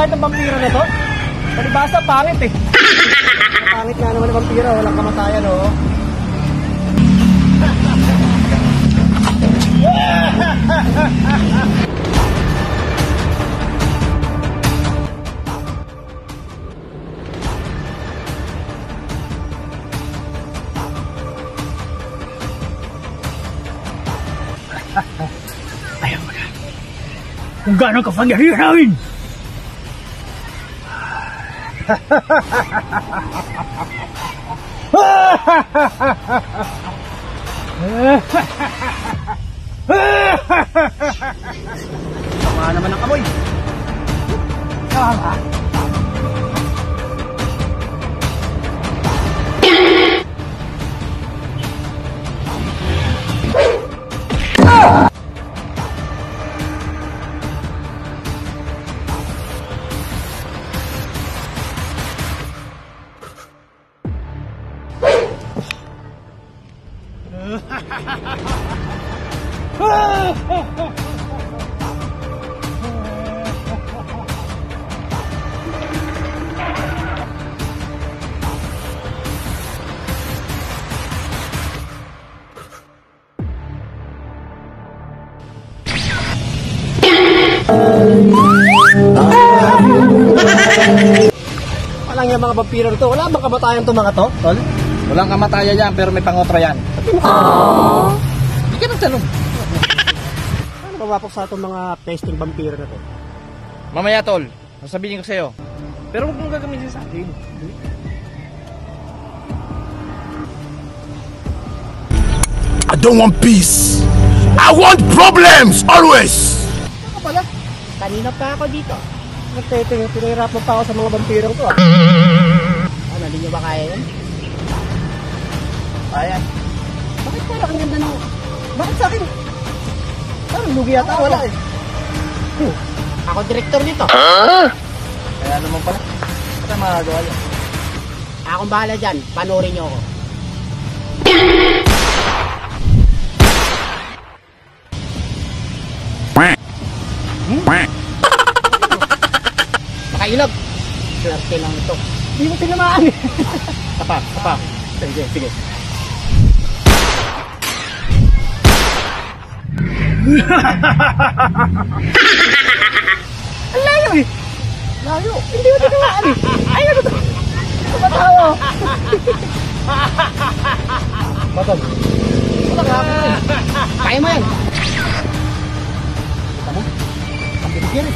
kahit ang vampiro na to. Palibasa, pangit eh. Pangit nga naman ang vampiro, walang kamatayan oh. Ayaw mo na. Kung gaano kapangyarihan namin. Sama naman ang amoy. Sama. Walang yung mga vampiro to. Wala bang kamatayan to mga to, tol? Walang kamatayan yan, pero may pangotra yan. Hindi ka nagtanong. Ano mawapok sa itong mga pesting vampiro na to? Mamaya, tol, sasabihin ko sa'yo. Pero huwag mong gagamitin sa akin. I don't want peace. I want problems always. Ano pala? Kanina pa ako dito. Pinahirapan pa ako sa mga vampirong to. Ano, hindi nyo ba kaya yun? Kaya. Bakit parang ang ganda ng... Bakit sa akin? Parang lugi yata. Wala eh. Ako direktor nito. Kaya naman pala. Ba't ang magagawa yan? Akong bahala dyan. Panoorin nyo ako. Nakailag. Swerte lang ito. Hindi mo tinamaan eh. Tapa. Sige. Ang layo eh. Layo. Hindi mo tinamaan eh. Ay, ano to? Matawa. Matol. Wala ka. Kaya mo yan. Kita mo? Ang binigyan eh.